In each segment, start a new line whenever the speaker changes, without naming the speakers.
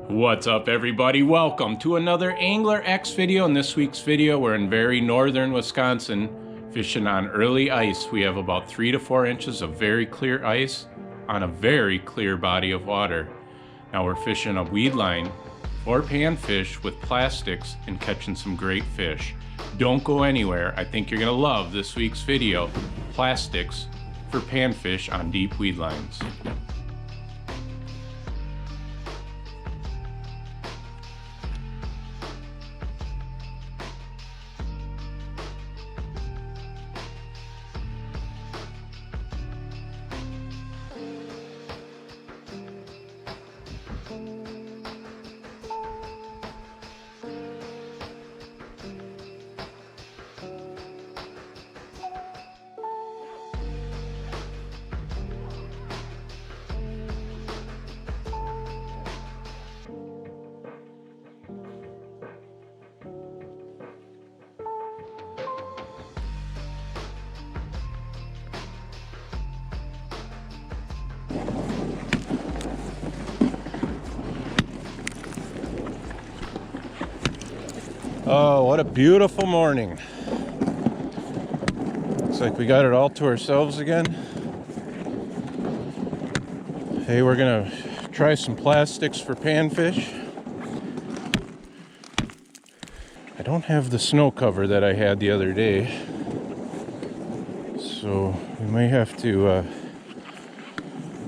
What's up everybody? Welcome to another Angler X video. In this week's video, we're in very northern Wisconsin fishing on early ice. We have about 3 to 4 inches of very clear ice on a very clear body of water. Now we're fishing a weed line for panfish with plastics and catching some great fish. Don't go anywhere. I think you're gonna love this week's video. Plastics for panfish on deep weed lines. Oh, what a beautiful morning. Looks like we got it all to ourselves again. Hey, we're gonna try some plastics for panfish. I don't have the snow cover that I had the other day, so we may have to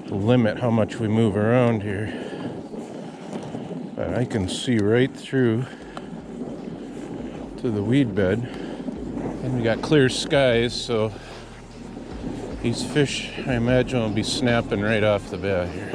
limit how much we move around here. But I can see right through to the weed bed, and we got clear skies, so these fish I imagine will be snapping right off the bat here.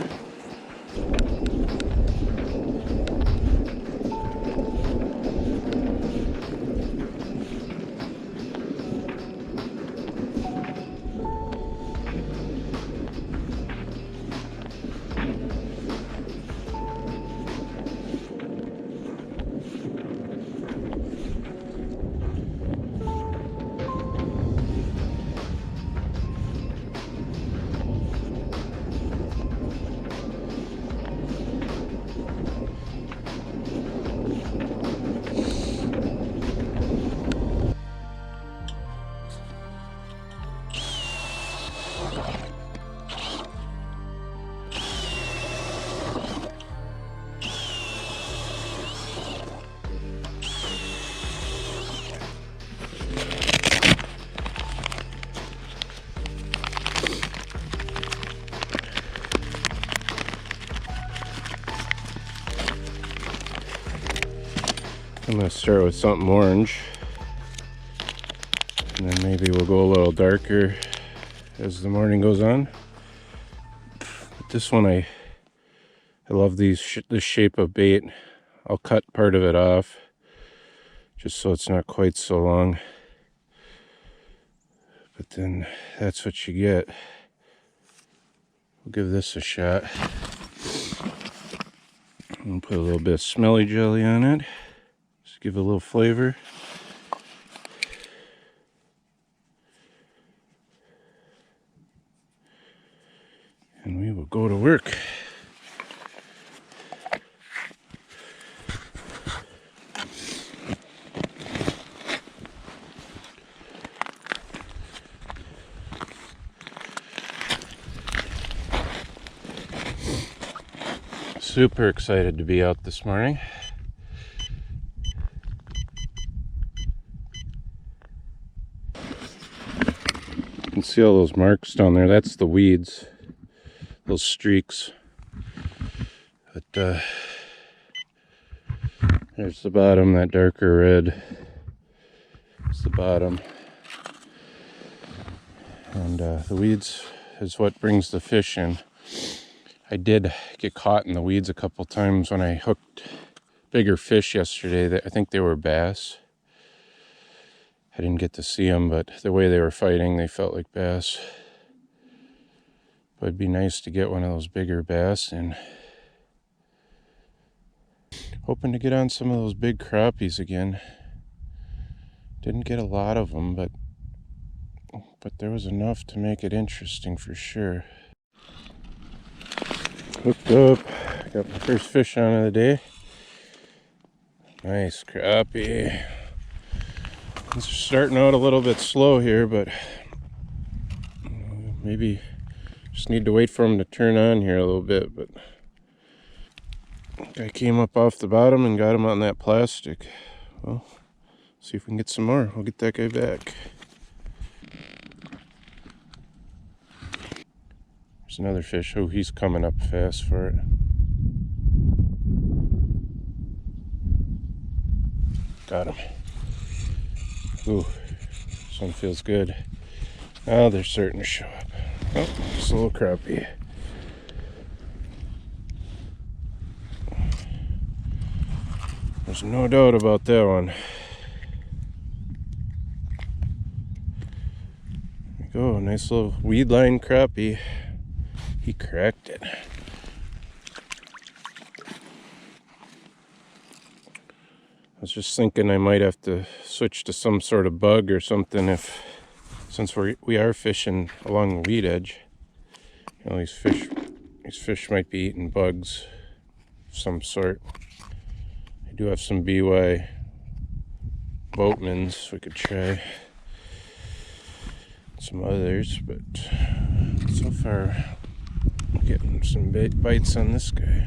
I'm going to start with something orange, and then maybe we'll go a little darker as the morning goes on. But this one, I love this shape of bait. I'll cut part of it off just so it's not quite so long. But then that's what you get. We'll give this a shot. I'll put a little bit of smelly jelly on it. Give it a little flavor. And we will go to work. Super excited to be out this morning. You can see all those marks down there. That's the weeds, those streaks. But there's the bottom, that darker red. It's the bottom. And the weeds is what brings the fish in. I did get caught in the weeds a couple times when I hooked bigger fish yesterday. I think they were bass. I didn't get to see them, but the way they were fighting, they felt like bass. But it'd be nice to get one of those bigger bass, and hoping to get on some of those big crappies again. Didn't get a lot of them, but there was enough to make it interesting for sure. Hooked up, Got my first fish on of the day. Nice crappie. It's starting out a little bit slow here, but maybe just need to wait for them to turn on here a little bit. But I came up off the bottom and got him on that plastic. Well, see if we can get some more. We'll get that guy back. There's another fish. Oh, he's coming up fast for it. Got him. Ooh, this one feels good. Now they're starting to show up. Oh, just a little crappie. There's no doubt about that one. There we go, nice little weedline crappie. He cracked it. I was just thinking I might have to switch to some sort of bug or something since we are fishing along the weed edge. You know, these fish might be eating bugs of some sort. I do have some BY Boatmans we could try. Some others, but so far I'm getting some bites on this guy.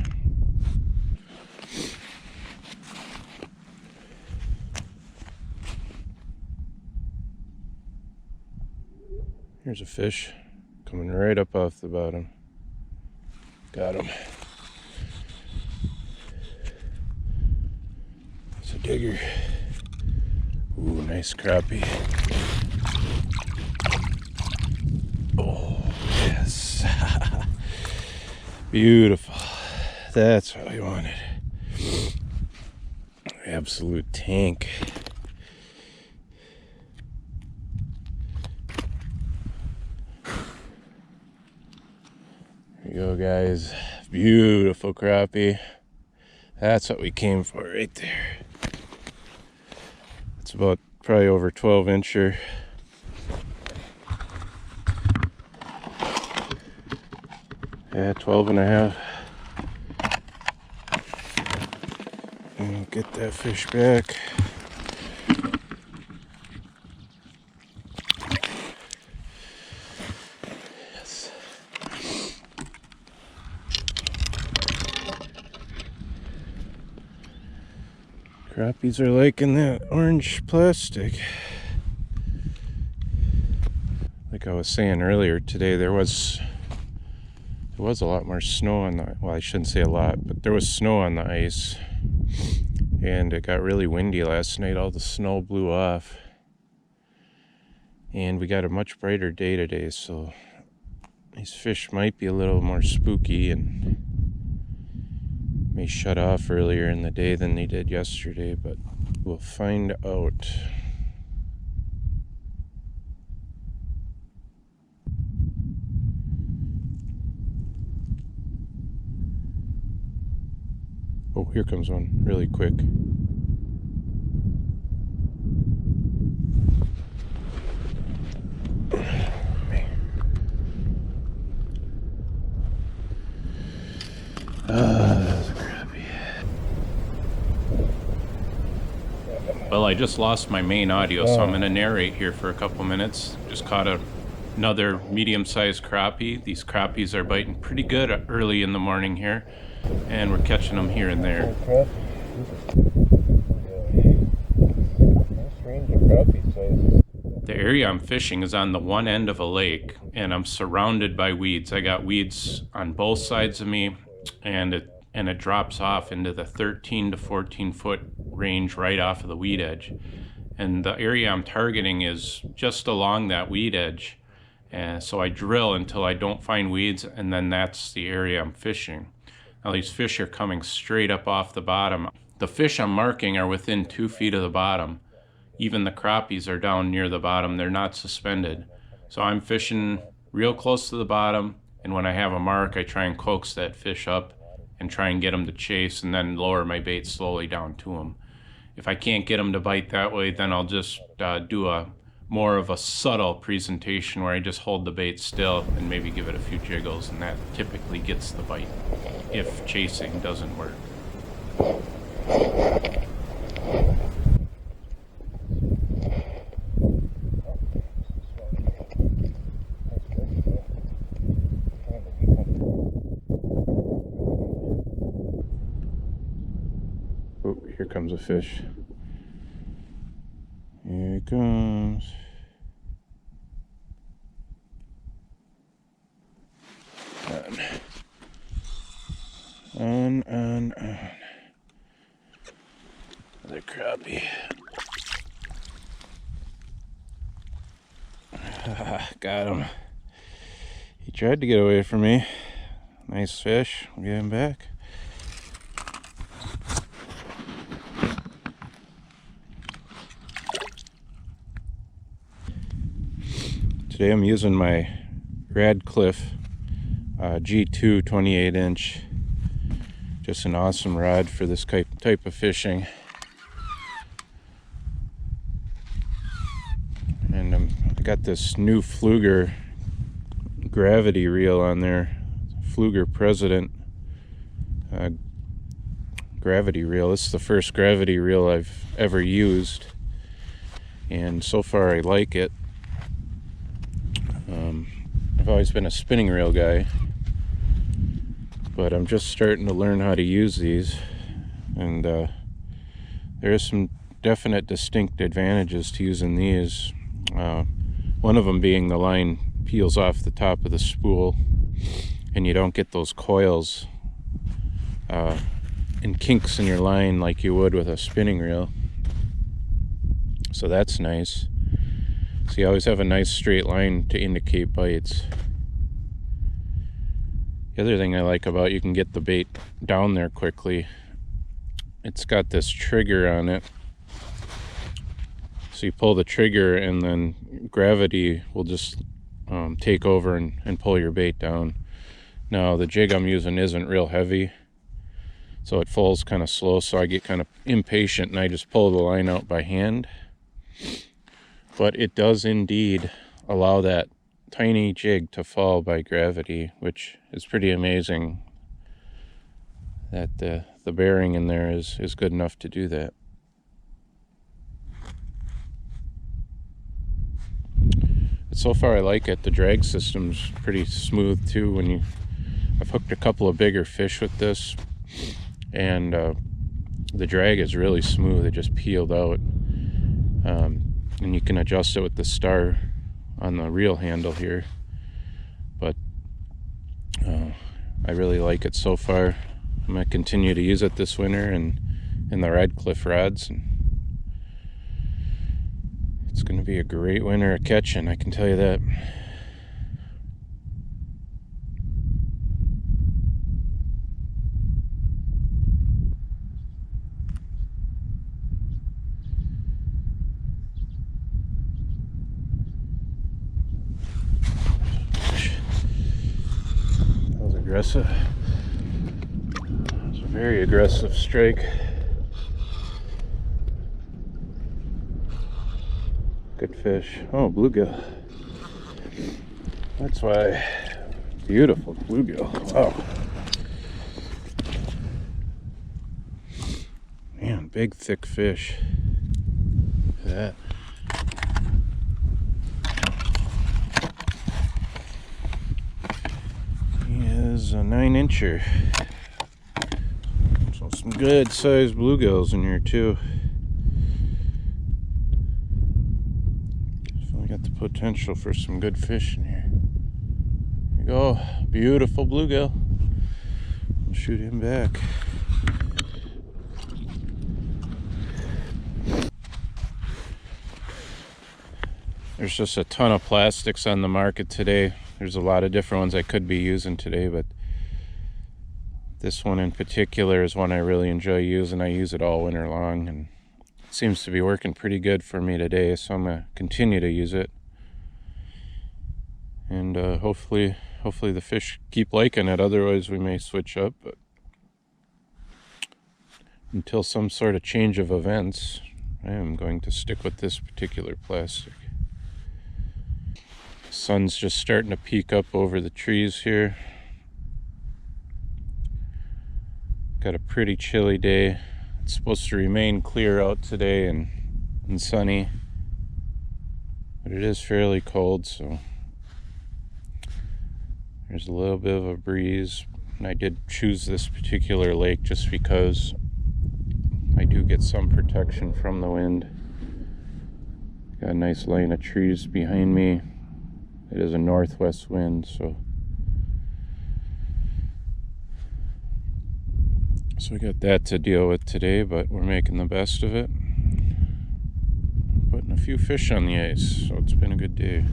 Here's a fish coming right up off the bottom. Got him. It's a digger. Ooh, nice crappie. Oh, yes. Beautiful. That's what we wanted. Absolute tank. There you go, guys. Beautiful crappie. That's what we came for right there. It's about probably over 12-incher. Yeah, 12 and a half. And get that fish back. Yes. Crappies are liking that orange plastic. Like I was saying earlier today, there was a lot more snow on the, well, I shouldn't say a lot, but there was snow on the ice, and it got really windy last night. All the snow blew off, and we got a much brighter day today, so these fish might be a little more spooky and may shut off earlier in the day than they did yesterday, but we'll find out. Oh, here comes one really quick. That was a crappie. Well, I just lost my main audio, so I'm going to narrate here for a couple minutes. Just caught another medium-sized crappie. These crappies are biting pretty good early in the morning here, and we're catching them here and there. The area I'm fishing is on the one end of a lake, and I'm surrounded by weeds. I got weeds on both sides of me, and it drops off into the 13 to 14 foot range right off of the weed edge. And the area I'm targeting is just along that weed edge. And so I drill until I don't find weeds, and then that's the area I'm fishing. Now these fish are coming straight up off the bottom. The fish I'm marking are within 2 feet of the bottom. Even the crappies are down near the bottom. They're not suspended. So I'm fishing real close to the bottom, and when I have a mark, I try and coax that fish up and try and get them to chase, and then lower my bait slowly down to them. If I can't get them to bite that way, then I'll just do a more of a subtle presentation where I just hold the bait still and maybe give it a few jiggles, and that typically gets the bite if chasing doesn't work. Oh, here comes a fish. Here he comes. On. Another crappie. Got him. He tried to get away from me. Nice fish. We'll get him back. Today I'm using my Radcliffe G2 28-inch. Just an awesome rod for this type of fishing. And I got this new Fluger gravity reel on there. Fluger President gravity reel. This is the first gravity reel I've ever used, and so far I like it. I've always been a spinning reel guy, but I'm just starting to learn how to use these, and there is some definite distinct advantages to using these. One of them being the line peels off the top of the spool and you don't get those coils and kinks in your line like you would with a spinning reel, so that's nice. So you always have a nice straight line to indicate bites. The other thing I like about it, you can get the bait down there quickly. It's got this trigger on it. So you pull the trigger and then gravity will just take over and pull your bait down. Now the jig I'm using isn't real heavy, so it falls kind of slow, so I get kind of impatient and I just pull the line out by hand. But it does indeed allow that tiny jig to fall by gravity, which is pretty amazing that the bearing in there is good enough to do that. But so far I like it. The drag system's pretty smooth too. I've hooked a couple of bigger fish with this, and the drag is really smooth. It just peeled out. And you can adjust it with the star on the reel handle here, but I really like it so far. I'm going to continue to use it this winter and in the Radcliffe rods, and it's going to be a great winter of catching, I can tell you that. Aggressive. It's a very aggressive strike. Good fish. Oh, bluegill. That's why. Beautiful bluegill. Wow. Man, big thick fish. Look at that. Is a 9-incher. So some good sized bluegills in here too. Definitely got the potential for some good fish in here. There you go, beautiful bluegill. We'll shoot him back. There's just a ton of plastics on the market today. There's a lot of different ones I could be using today, but this one in particular is one I really enjoy using. I use it all winter long, and it seems to be working pretty good for me today, so I'm going to continue to use it. And hopefully the fish keep liking it, otherwise we may switch up. But until some sort of change of events, I am going to stick with this particular plastic. Sun's just starting to peek up over the trees here. Got a pretty chilly day. It's supposed to remain clear out today and sunny, but it is fairly cold, so there's a little bit of a breeze. And I did choose this particular lake just because I do get some protection from the wind. Got a nice line of trees behind me. It is a northwest wind, so we got that to deal with today, but we're making the best of it. Putting a few fish on the ice, so it's been a good day.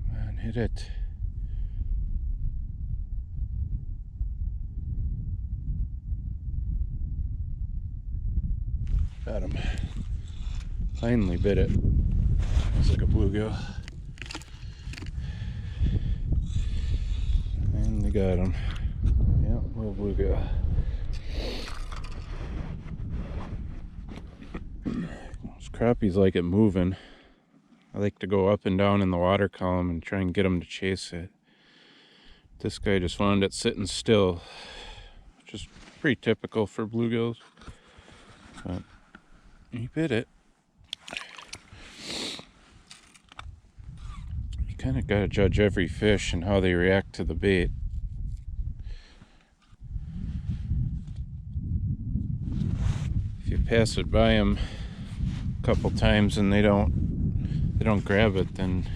Come on, hit it. Got him. Finally bit it. It's like a bluegill. And they got him. Yeah, little bluegill. Those crappies like it moving. I like to go up and down in the water column and try and get them to chase it. This guy just wanted it sitting still, which is pretty typical for bluegills. But he bit it. Kind of got to judge every fish and how they react to the bait. If you pass it by them a couple times and they don't grab it, then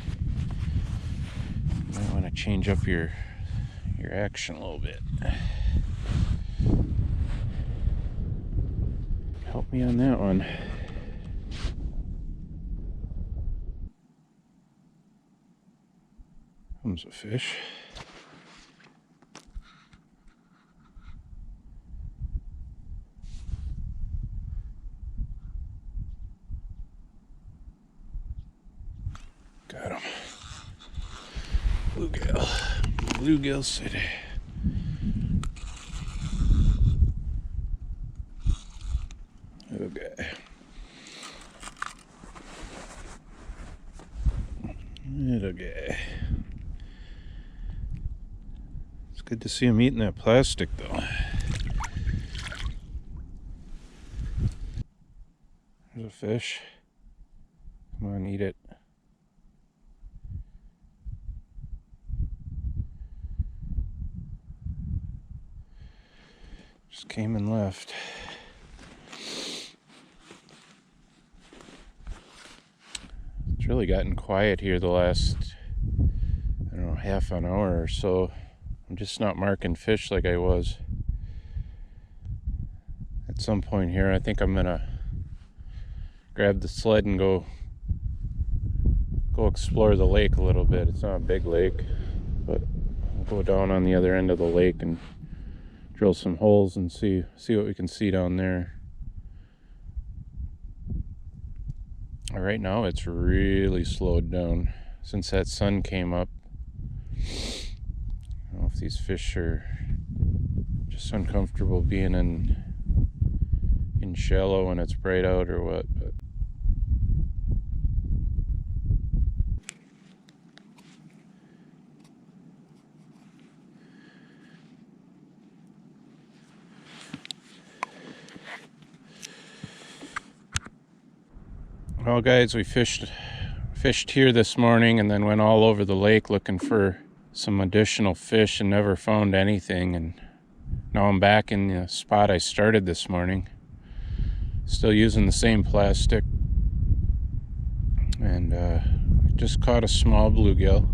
you might want to change up your action a little bit. Help me on that one. Comes a fish. Got him. Bluegill. Bluegill City. Okay. Okay. Good to see him eating that plastic, though. There's a fish. Come on, eat it. Just came and left. It's really gotten quiet here the last, I don't know, half an hour or so. I'm just not marking fish like I was. At some point here, I think I'm gonna grab the sled and go explore the lake a little bit. It's not a big lake, but I'll go down on the other end of the lake and drill some holes and see what we can see down there. Right now, it's really slowed down since that sun came up. I don't know if these fish are just uncomfortable being in shallow when it's bright out or what, but well, guys, we fished here this morning and then went all over the lake looking for some additional fish and never found anything, and now I'm back in the spot I started this morning, still using the same plastic, and just caught a small bluegill,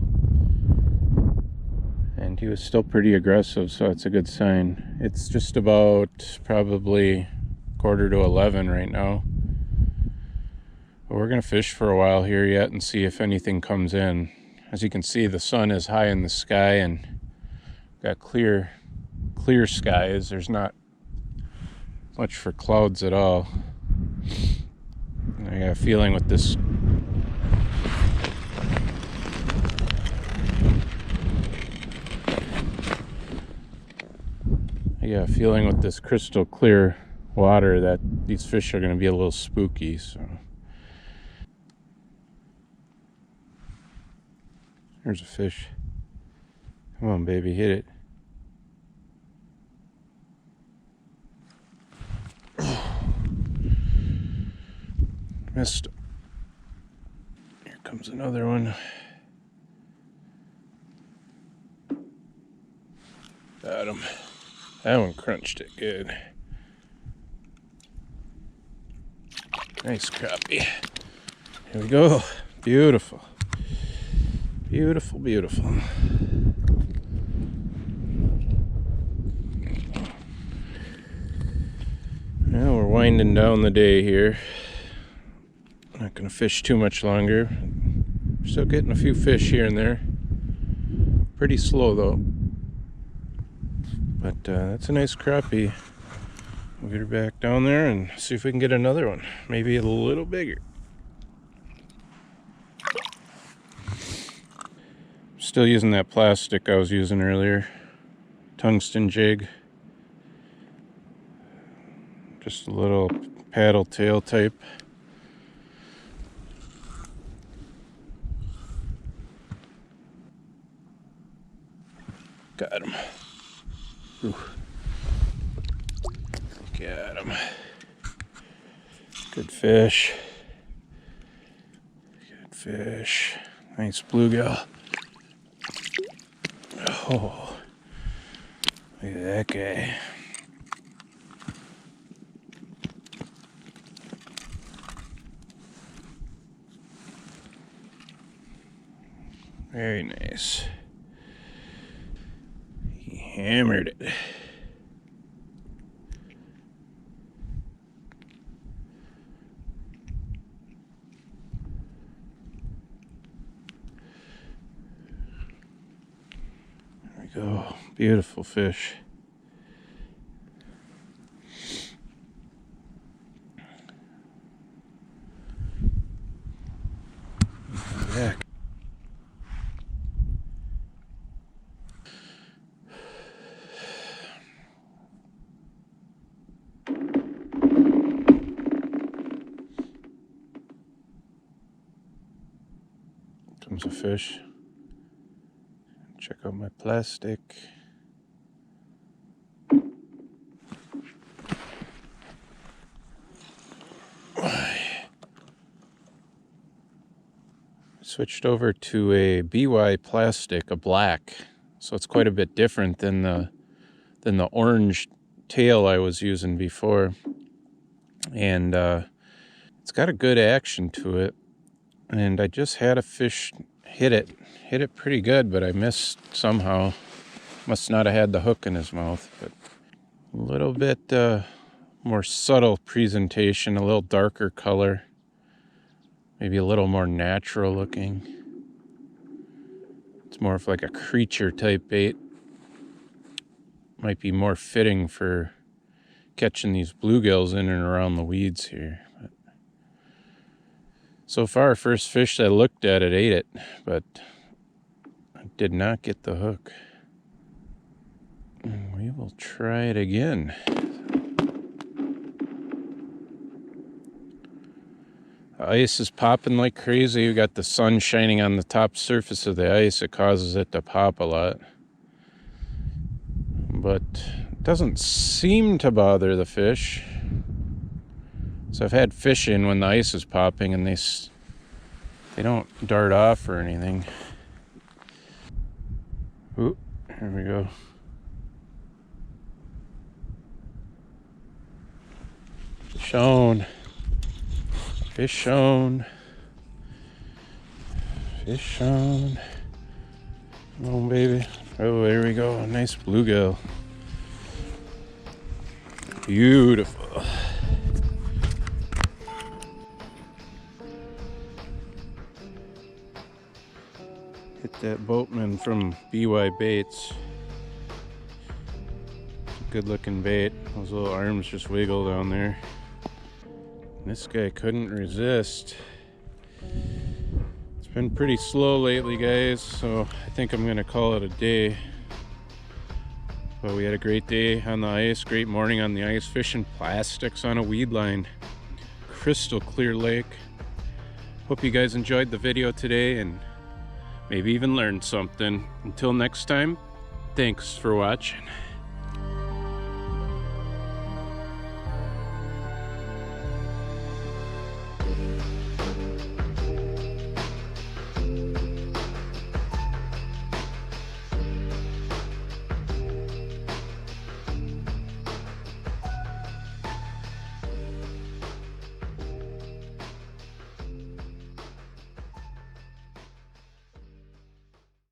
and he was still pretty aggressive, so it's a good sign. It's just about probably 10:45 right now. But we're going to fish for a while here yet and see if anything comes in. As you can see, the sun is high in the sky and got clear skies. There's not much for clouds at all. And I got a feeling with this yeah, feeling with this crystal clear water that these fish are going to be a little spooky. So there's a fish. Come on, baby, hit it. Missed. Here comes another one. Got him. That one crunched it good. Nice crappie. Here we go. Beautiful. Beautiful, beautiful. Well, we're winding down the day here. Not gonna fish too much longer. Still getting a few fish here and there. Pretty slow though. But that's a nice crappie. We'll get her back down there and see if we can get another one. Maybe a little bigger. Still using that plastic I was using earlier. Tungsten jig. Just a little paddle tail type. Got him. Ooh. Got him. Good fish. Good fish. Nice bluegill. Oh, look at that guy. Very nice. He hammered it. There we go. Beautiful fish. Back. Comes a fish. Check out my plastic. Switched over to a BY plastic, a black, so it's quite a bit different than the orange tail I was using before, and it's got a good action to it. And I just had a fish hit it pretty good, but I missed somehow. Must not have had the hook in his mouth, but a little bit more subtle presentation, a little darker color. Maybe a little more natural looking. It's more of like a creature type bait. Might be more fitting for catching these bluegills in and around the weeds here. But so far, first fish I looked at it ate it, but I did not get the hook. And we will try it again. The ice is popping like crazy. We got the sun shining on the top surface of the ice. It causes it to pop a lot. But it doesn't seem to bother the fish. So I've had fish in when the ice is popping and they don't dart off or anything. Ooh, here we go. Shown. Fish shown. Fish shown. Come on, baby. Oh, there we go. A nice bluegill. Beautiful. Hit that boatman from BY Baits. Good looking bait. Those little arms just wiggle down there. This guy couldn't resist. It's been pretty slow lately, guys, so I think I'm gonna call it a day. But we had a great day on the ice, great morning on the ice, fishing plastics on a weed line. Crystal clear lake. Hope you guys enjoyed the video today and maybe even learned something. Until next time, thanks for watching.